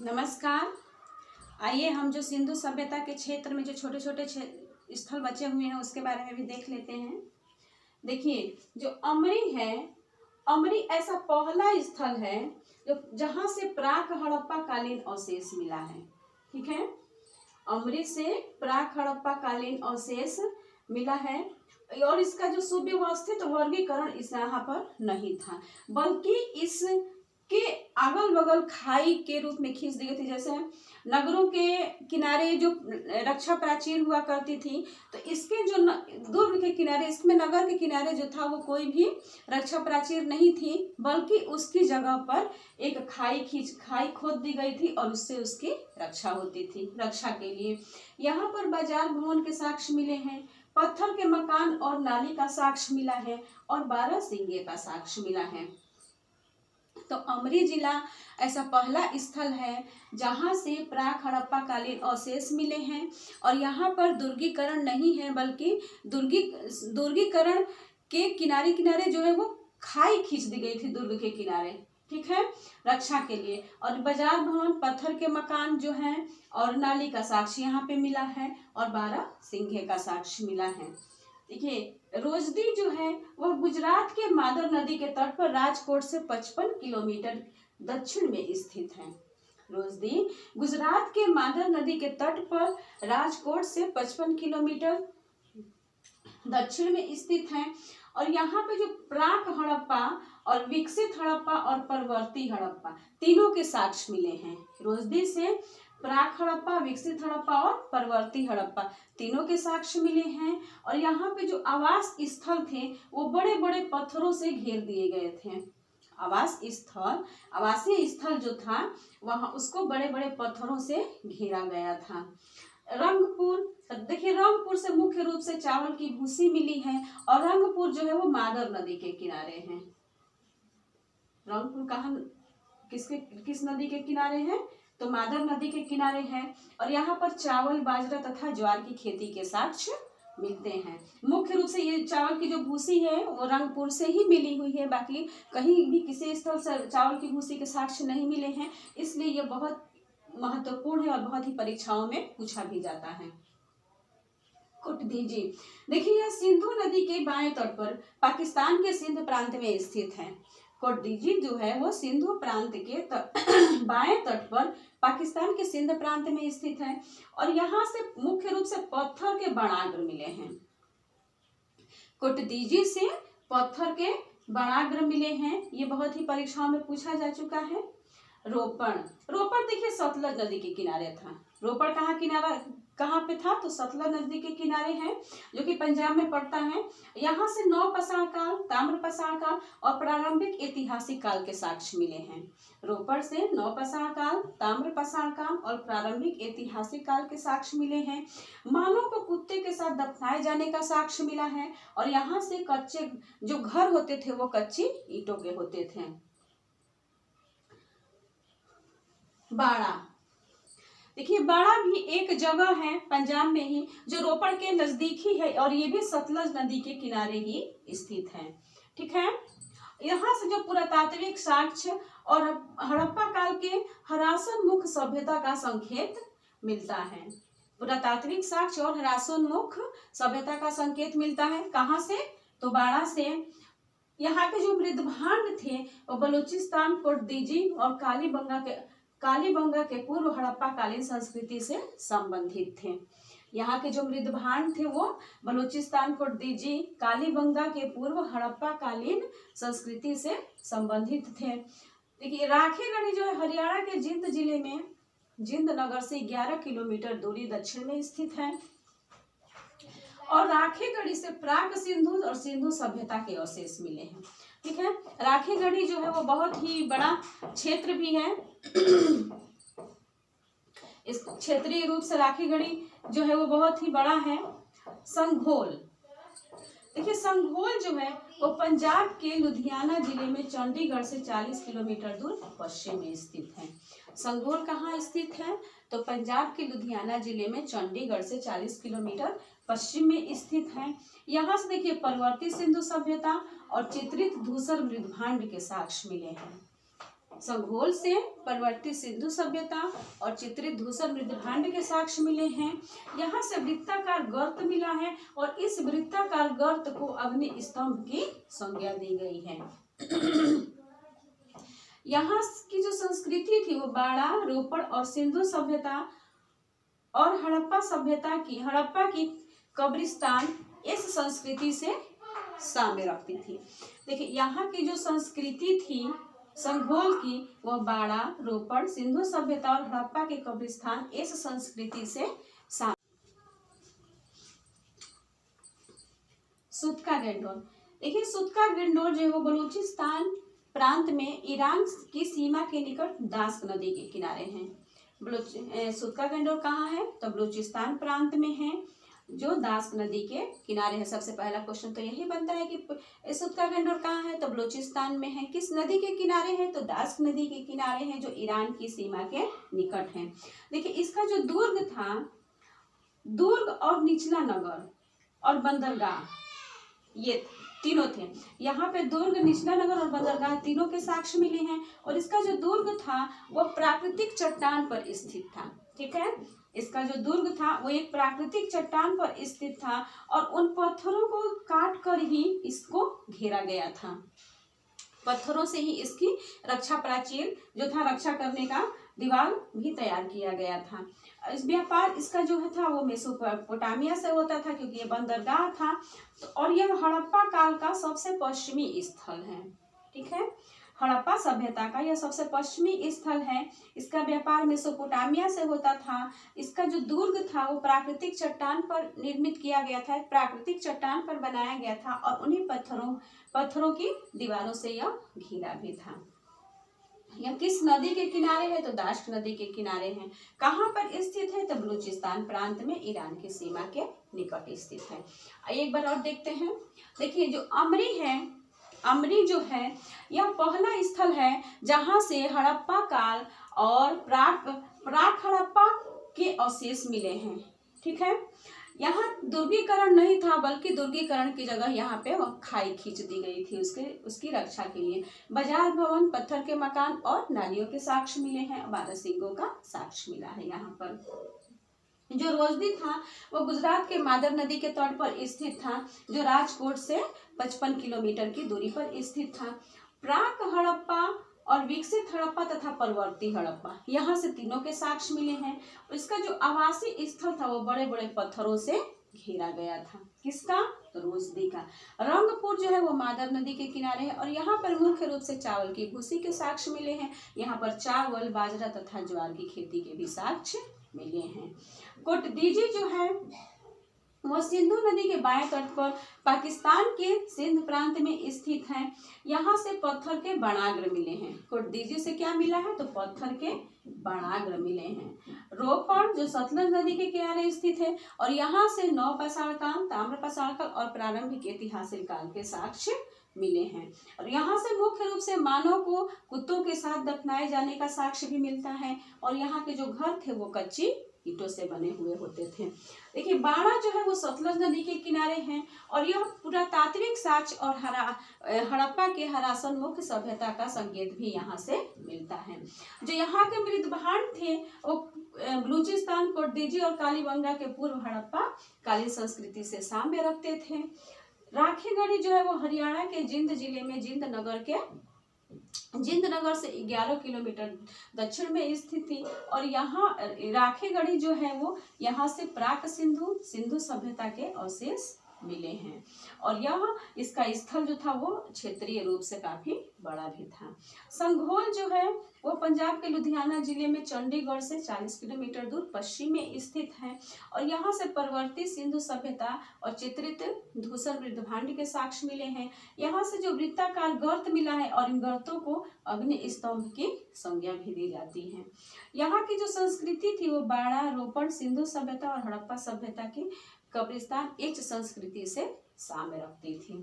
नमस्कार। आइए हम जो सिंधु सभ्यता के क्षेत्र में जो छोटे छोटे स्थल बचे हुए हैं उसके बारे में भी देख लेते हैं। देखिए, जो अमरी है, अमरी ऐसा पहला स्थल है जो जहां से प्राक हड़प्पा कालीन अवशेष मिला है। ठीक है, अमरी से प्राक हड़प्पा कालीन अवशेष मिला है और इसका जो सुव्यवस्थित वर्गीकरण इस यहाँ पर नहीं था, बल्कि इस के अगल बगल खाई के रूप में खींच दी गई थी। जैसे नगरों के किनारे जो रक्षा प्राचीर हुआ करती थी, तो इसके जो दुर्ग के किनारे, इसमें नगर के किनारे जो था वो कोई भी रक्षा प्राचीर नहीं थी, बल्कि उसकी जगह पर एक खाई खोद दी गई थी और उससे उसकी रक्षा होती थी, रक्षा के लिए। यहाँ पर बाजार भवन के साक्ष्य मिले हैं, पत्थर के मकान और नाली का साक्ष्य मिला है और 12 सिंगे का साक्ष्य मिला है। तो अमरी जिला ऐसा पहला स्थल है जहां से प्राक हड़प्पा कालीन अवशेष मिले हैं और यहाँ पर दुर्गीकरण नहीं है, बल्कि दुर्गीकरण के किनारे किनारे जो है वो खाई खींच दी गई थी दुर्ग के किनारे। ठीक है, रक्षा के लिए। और बाजार भवन, पत्थर के मकान जो हैं और नाली का साक्ष्य यहाँ पे मिला है और 12 सिंगे का साक्ष्य मिला है। देखिए, रोजदी जो है वह गुजरात के मादर नदी के तट पर राजकोट से 55 किलोमीटर दक्षिण में स्थित है। रोजदी गुजरात के मादर नदी के तट पर राजकोट से 55 किलोमीटर दक्षिण में स्थित है और यहाँ पे जो प्राक हड़प्पा और विकसित हड़प्पा और परवर्ती हड़प्पा तीनों के साक्ष्य मिले हैं। रोजदी से प्राक हड़प्पा, विकसित हड़प्पा और परवर्ती हड़प्पा तीनों के साक्ष्य मिले हैं और यहाँ पे जो आवास स्थल थे वो बड़े बड़े पत्थरों से घेर दिए गए थे। आवासीय स्थल जो था वहां उसको बड़े बड़े पत्थरों से घेरा गया था। रंगपुर, देखिए रंगपुर से मुख्य रूप से चावल की भूसी मिली है और रंगपुर जो है वो मादर नदी के किनारे है। रंगपुर कहाँ, किस नदी के किनारे है? तो मादर नदी के किनारे है और यहाँ पर चावल, बाजरा तथा ज्वार की खेती के साक्ष्य मिलते हैं। मुख्य रूप से ये चावल की जो भूसी है वो रंगपुर से ही मिली हुई है, बाकी कहीं भी किसी स्थल से चावल की भूसी के साक्ष्य नहीं मिले हैं, इसलिए ये बहुत महत्वपूर्ण है और बहुत ही परीक्षाओं में पूछा भी जाता है। कुटदीजी, देखिए यह सिंधु नदी के बाएं तट पर पाकिस्तान के सिंध प्रांत में स्थित है। कोटडीजी जो है वो सिंधु प्रांत के बाएं तट पर पाकिस्तान के सिंध प्रांत में स्थित है और यहाँ से मुख्य रूप से पत्थर के बणाग्र मिले हैं। कोटडीजी से पत्थर के बणाग्र मिले हैं, ये बहुत ही परीक्षाओं में पूछा जा चुका है। रोपड़ देखिए सतलज नदी के किनारे था। रोपड़ कहाँ पे था? तो सतलज नदी के किनारे है, जो कि पंजाब में पड़ता है। यहाँ से नवपाषाण काल, ताम्रपाषाण काल और प्रारंभिक ऐतिहासिक काल के साक्ष्य मिले हैं। रोपड़ से नवपाषाण काल, ताम्रपाषाण काल और प्रारंभिक ऐतिहासिक काल के साक्ष्य मिले हैं। मानव को कुत्ते के साथ दफनाए जाने का साक्ष्य मिला है और यहाँ से कच्चे जो घर होते थे वो कच्ची ईंटों के होते थे। बाड़ा, देखिए बाड़ा भी एक जगह है पंजाब में ही जो रोपड़ के नजदीक ही है और ये भी सतलज नदी के किनारे ही स्थित है। ठीक है, यहाँ से जो पुरातात्विक साक्ष्य और हड़प्पा काल के हरासनमुख सभ्यता का संकेत मिलता है। पुरातात्विक साक्ष्य और हरासनमुख सभ्यता का संकेत मिलता है कहाँ से? तो बाड़ा से। यहाँ के जो मृदभांड थे वो बलूचिस्तान, कोटदीजी और कालीबंगा के पूर्व हड़प्पा कालीन संस्कृति से संबंधित थे। यहाँ के जो मृदभांड थे वो बलूचिस्तान, कोटदीजी, कालीबंगा के पूर्व हड़प्पा कालीन संस्कृति से संबंधित थे। देखिए राखेगढ़ी जो है हरियाणा के जिंद जिले में जिंद नगर से 11 किलोमीटर दूरी दक्षिण में स्थित है और राखेगढ़ी से प्राक सिंधु और सिंधु सभ्यता के अवशेष मिले हैं। ठीक है, राखेगढ़ी जो है वो बहुत ही बड़ा क्षेत्र भी है। इस क्षेत्रीय रूप से राखेगढ़ी जो है वो बहुत ही बड़ा है। संघोल, देखिए संघोल जो है वो पंजाब के लुधियाना जिले में चंडीगढ़ से 40 किलोमीटर दूर पश्चिम में स्थित है। संघोल कहाँ स्थित है? तो पंजाब के लुधियाना जिले में चंडीगढ़ से 40 किलोमीटर पश्चिम में स्थित है। यहाँ से देखिए परवर्ती सिंधु सभ्यता और चित्रित धूसर मृदभांड के साक्ष्य मिले हैं। संघोल से परवर्ती सिंधु सभ्यता और चित्रित धूसर मृदभांड के साक्ष्य मिले हैं। यहाँ से वृत्ताकार गर्त मिला है और इस वृत्ताकार गर्त को अग्नि स्तंभ की संज्ञा दी गई है। यहाँ की जो संस्कृति थी वो बाड़ा, रोपड़ और सिंधु सभ्यता और हड़प्पा की कब्रिस्तान इस संस्कृति से साम्य रखती थी। देखिए यहाँ की जो संस्कृति थी संघोल की, वो बाड़ा, रोपड़, सिंधु सभ्यता और हड़प्पा के कब्रिस्तान इस संस्कृति से साम्य। सूत का गंडोर, देखिए सूत का गंडोर जो है वो बलूचिस्तान प्रांत में ईरान की सीमा के निकट दास्क नदी के किनारे हैं। सूत का गंडोर कहाँ है? तो बलूचिस्तान प्रांत में है, जो दास्क नदी के किनारे है। सबसे पहला क्वेश्चन तो यही बनता है कि सूत का गंडोर कहाँ है? तो बलूचिस्तान में है। किस नदी के किनारे है? तो दास्क नदी के किनारे है, जो ईरान की सीमा के निकट है। देखिए इसका जो दुर्ग था, दुर्ग और निचला नगर और बंदरगाह, ये तीनों थे। यहाँ पे दुर्ग, निचला नगर और बंदरगाह तीनों के साक्ष्य मिले हैं। और इसका जो दुर्ग था वो प्राकृतिक चट्टान पर स्थित था। ठीक है, इसका जो दुर्ग था वो एक प्राकृतिक चट्टान पर स्थित था और उन पत्थरों को काट कर ही इसको घेरा गया था। पत्थरों से ही इसकी रक्षा प्राचीर जो था, रक्षा करने का दीवार भी तैयार किया गया था। इस व्यापार इसका जो था वो मेसोपोटामिया से होता था, क्योंकि ये बंदरगाह था। तो और यह हड़प्पा काल का सबसे पश्चिमी स्थल है। ठीक है, हड़प्पा सभ्यता का यह सबसे पश्चिमी स्थल है। इसका व्यापार मेसोपोटामिया से होता था। इसका जो दुर्ग था वो प्राकृतिक चट्टान पर निर्मित किया गया था, प्राकृतिक चट्टान पर बनाया गया था और उन्हीं पत्थरों की दीवारों से यह घिरा भी था। यह किस नदी के किनारे है? तो दाश्क नदी के किनारे है। कहाँ पर स्थित है? तो बलूचिस्तान प्रांत में ईरान की सीमा के निकट स्थित है। एक बार और देखते हैं। देखिए जो अमरी है, अमरी जो है यह पहला स्थल है जहाँ से हड़प्पा काल और प्राक हड़प्पा के अवशेष मिले हैं। ठीक है, यहाँ दुर्गीकरण नहीं था, बल्कि दुर्गीकरण की जगह यहाँ पे खाई खींच दी गई थी उसकी रक्षा के लिए। बाजार भवन, पत्थर के मकान और नालियों के साक्ष्य मिले हैं। 12 सिंगों का साक्ष्य मिला है। यहाँ पर जो रोजदी था वो गुजरात के मादर नदी के तट पर स्थित था, जो राजकोट से 55 किलोमीटर की दूरी पर स्थित था। प्राक हड़प्पा और विकसित हड़प्पा तथा परवर्ती हड़प्पा, यहाँ से तीनों के साक्ष्य मिले हैं। इसका जो आवासीय स्थल था वो बड़े बड़े पत्थरों से घेरा गया था। किसका? तो रोजदी का। रंगपुर जो है वो मादर नदी के किनारे है और यहाँ पर मुख्य रूप से चावल की भूसी के साक्ष्य मिले हैं। यहाँ पर चावल, बाजरा तथा ज्वार की खेती के भी साक्ष्य मिले हैं। कोटदीजी जो है वो सिंधु नदी के बाएं तट पर पाकिस्तान के सिंध प्रांत में स्थित है। यहाँ से पत्थर के बणाग्र मिले हैं। कोटदीजी से क्या मिला है? तो पत्थर के बणाग्र मिले हैं। रोपड़ जो सतलज नदी के किनारे स्थित है और यहाँ से नवपाषाण काल, ताम्रपाषाण काल और प्रारंभिक ऐतिहासिक काल के साक्ष्य मिले हैं। और यहाँ से मुख्य रूप से मानव को कुत्तों के साथ दफनाए जाने का साक्ष्य भी मिलता है और यहाँ के जो घर थे वो कच्ची ईंटों से बने हुए होते थे। देखिए बाड़ा जो है वो सतलज नदी के किनारे हैं और यह पुरातात्विक साक्ष्य और हड़प्पा के हरासन मुख्य सभ्यता का संकेत भी यहाँ से मिलता है। जो यहाँ के मृदभांड थे वो बलूचिस्तान, कोटदीजी और कालीबंगा के पूर्व हड़प्पा कालीन संस्कृति से साम्य रखते थे। राखेगढ़ी जो है वो हरियाणा के जिंद जिले में जिंद नगर से 11 किलोमीटर दक्षिण में स्थित थी और यहाँ राखेगढ़ी जो है वो यहाँ से प्राक सिंधु सभ्यता के अवशेष मिले हैं और यह इसका स्थल जो था वो क्षेत्रीय रूप से काफी बड़ा भी था। संघोल जो है वो पंजाब के लुधियाना जिले में चंडीगढ़ से 40 किलोमीटर दूर पश्चिम में स्थित है और यहाँ से परवर्ती सिंधु सभ्यता और चित्रित धूसर मृदभांड के साक्ष्य मिले हैं। यहाँ से जो वृत्ताकार गर्त मिला है और इन गर्तों को अग्नि स्तंभ की संज्ञा भी दी जाती है। यहाँ की जो संस्कृति थी वो बाड़ा, रोपड़, सिंधु सभ्यता और हड़प्पा सभ्यता की कब्रिस्तान इस संस्कृति से साम्य रखती थी।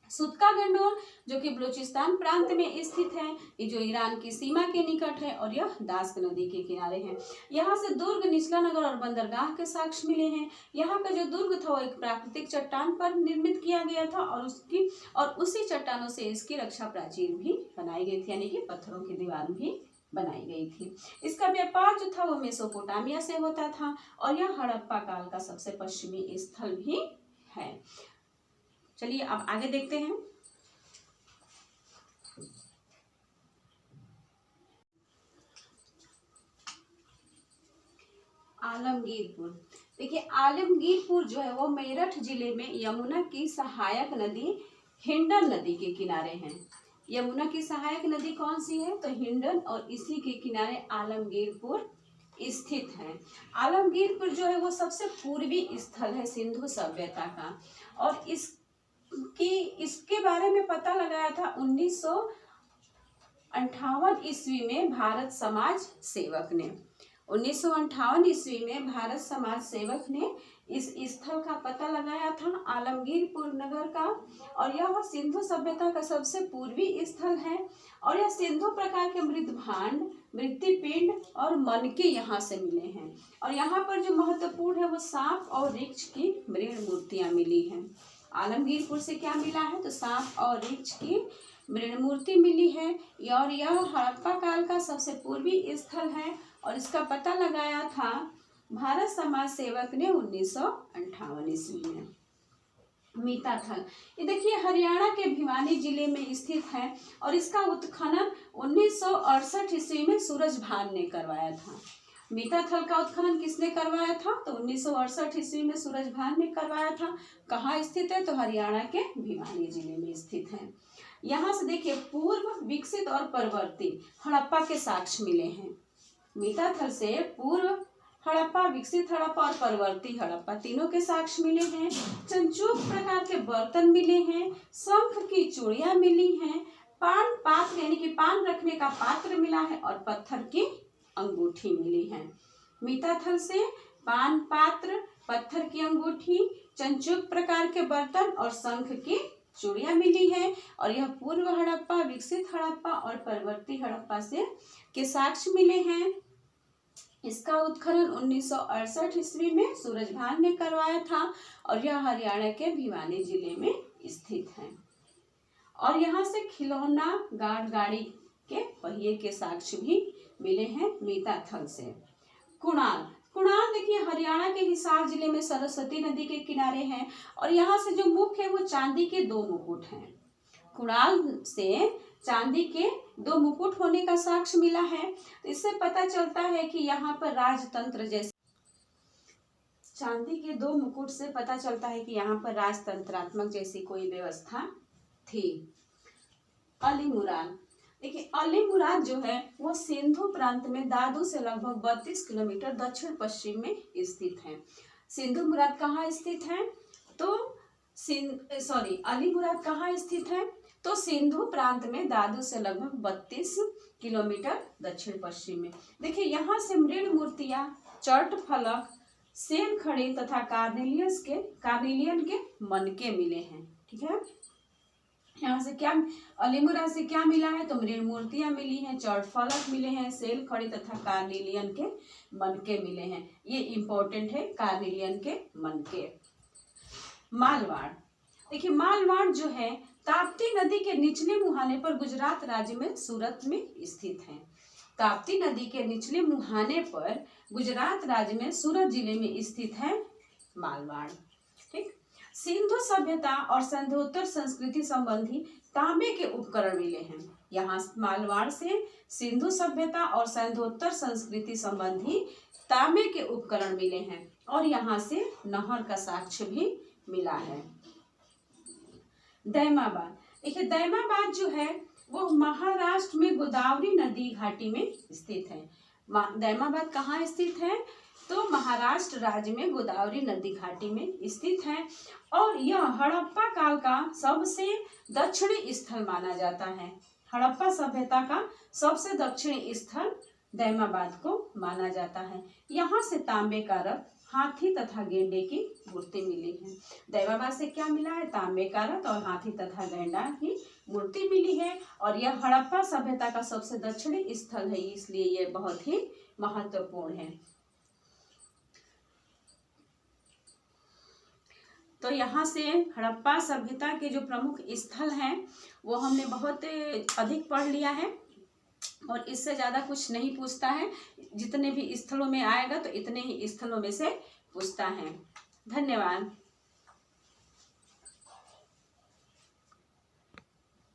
सुतका गंडोर जो कि बलूचिस्तान प्रांत में स्थित है, ये जो ईरान की सीमा के निकट है और यह दास्क नदी के किनारे है। यहाँ से दुर्ग, निचला नगर और बंदरगाह के साक्ष्य मिले हैं। यहाँ का जो दुर्ग था वो एक प्राकृतिक चट्टान पर निर्मित किया गया था और उसी चट्टानों से इसकी रक्षा प्राचीर भी बनाई गई थी, यानी कि पत्थरों की दीवार भी बनाई गई थी। इसका व्यापार जो था वो मेसोपोटामिया से होता था और यह हड़प्पा काल का सबसे पश्चिमी स्थल भी है। चलिए अब आगे देखते हैं। आलमगीरपुर। देखिए आलमगीरपुर जो है वो मेरठ जिले में यमुना की सहायक नदी हिंडन नदी के किनारे है। यमुना की सहायक नदी कौन सी है? तो हिंडन, और इसी के किनारे आलमगीरपुर स्थित है। आलमगीरपुर जो है वो सबसे पूर्वी स्थल है सिंधु सभ्यता का, और इसके बारे में पता लगाया था 1958 ईस्वी में भारत समाज सेवक ने। 1958 ईस्वी में भारत समाज सेवक ने इस स्थल का पता लगाया था, आलमगीरपुर नगर का, और यह सिंधु सभ्यता का सबसे पूर्वी स्थल है। और यह सिंधु प्रकार के मृत भांड, मृत्तिपिंड और मनके यहाँ से मिले हैं। और यहाँ पर जो महत्वपूर्ण है वो सांप और वृक्ष की मृण मूर्तियाँ मिली हैं। आलमगीरपुर से क्या मिला है? तो सांप और वृक्ष की मृण मूर्ति मिली है, और यह हड़प्पा काल का सबसे पूर्वी स्थल है, और इसका पता लगाया था भारत समाज सेवक ने 1958 ईस्वी में। मीताथल, ये देखिए हरियाणा के भिवानी जिले में स्थित है, और इसका उत्खनन 1968 ईस्वी में सूरजभान ने करवाया था। मीताथल का उत्खनन किसने करवाया था? तो 1968 ईस्वी में सूरजभान ने करवाया था। कहाँ स्थित है? तो हरियाणा के भिवानी जिले में स्थित है। यहाँ से देखिए पूर्व, विकसित और परवर्ती हड़प्पा के साक्ष्य मिले हैं। मीताथल से पूर्व हड़प्पा, विकसित हड़प्पा और परवर्ती हड़प्पा तीनों के साक्ष्य मिले हैं। चंचूक प्रकार के बर्तन मिले हैं, शंख की चूड़ियां मिली हैं, पान पात्र यानी कि पान रखने का पात्र मिला है, और पत्थर की अंगूठी मिली है। मीताथल से पान पात्र, पत्थर की अंगूठी, चंचुक प्रकार के बर्तन और शंख की चूड़ियां मिली है, और यह पूर्व हड़प्पा, विकसित हड़प्पा और परवर्ती हड़प्पा से के साक्ष्य मिले हैं। इसका उत्खनन 1968 ईस्वी में सूरजभान ने करवाया था, और यह हरियाणा के भिवानी जिले में स्थित है। और यहाँ से खिलौना गाड़ी के पहिए के साक्ष्य भी मिले हैं मीताथल से। कुणाल, कुणाल देखिए हरियाणा के हिसार जिले में सरस्वती नदी के किनारे है, और यहाँ से जो मुख है वो चांदी के 2 मुकुट हैं। कुणाल से चांदी के 2 मुकुट होने का साक्ष्य मिला है, तो इससे पता चलता है कि यहाँ पर राजतंत्र जैसे, चांदी के 2 मुकुट से पता चलता है कि यहाँ पर राजतंत्रात्मक जैसी कोई व्यवस्था थी। अलीमुराद, देखिए अलीमुराद जो है वो सिंधु प्रांत में दादू से लगभग 32 किलोमीटर दक्षिण पश्चिम में स्थित है। सिंधु मुराद कहाँ स्थित है? तो अलीमुराद कहाँ स्थित है? तो सिंधु प्रांत में दादू से लगभग 32 किलोमीटर दक्षिण पश्चिम में। देखिए यहाँ से मृण मूर्तियां, चर्ट फलक, सेन खड़ी तथा कार्नेलियन के मनके मिले हैं। ठीक है, यहाँ से क्या अलीमुराद से क्या मिला है? तो मृण मूर्तियां मिली हैं, चर्ट फलक मिले हैं, सेल खड़ी तथा कार्नेलियन के मनके मिले हैं। ये इंपॉर्टेंट है, कार्नेलियन के मनके। मालवाड़, देखिए मालवाड़ जो है ताप्ती नदी के निचले मुहाने पर गुजरात राज्य में सूरत में स्थित है। ताप्ती नदी के निचले मुहाने पर गुजरात राज्य में सूरत जिले में स्थित है मालवाड़। ठीक, सिंधु सभ्यता और सिंधुत्तर संस्कृति संबंधी तांबे के उपकरण मिले हैं। यहाँ मालवाड़ से सिंधु सभ्यता और सिंधुत्तर संस्कृति संबंधी तांबे के उपकरण मिले हैं, और यहाँ से नहर का साक्ष्य भी मिला है। दैमाबाद, देखिए दैमाबाद जो है वो महाराष्ट्र में गोदावरी नदी घाटी में स्थित है। दैमाबाद कहाँ स्थित है? तो महाराष्ट्र राज्य में गोदावरी नदी घाटी में स्थित है, और यह हड़प्पा काल का सबसे दक्षिणी स्थल माना जाता है। हड़प्पा सभ्यता का सबसे दक्षिणी स्थल दैमाबाद को माना जाता है। यहाँ से तांबे का रथ हाथी तथा गेंडे की मूर्ति मिली है। दैवाबाद से क्या मिला है? तांबे का रथ और हाथी तथा गेंडा की मूर्ति मिली है। और यह हड़प्पा सभ्यता का सबसे दक्षिणी स्थल है, इसलिए यह बहुत ही महत्वपूर्ण है। तो यहाँ से हड़प्पा सभ्यता के जो प्रमुख स्थल हैं वो हमने बहुत अधिक पढ़ लिया है और इससे ज़्यादा कुछ नहीं पूछता है। जितने भी स्थलों में आएगा तो इतने ही स्थलों में से पूछता है। धन्यवाद।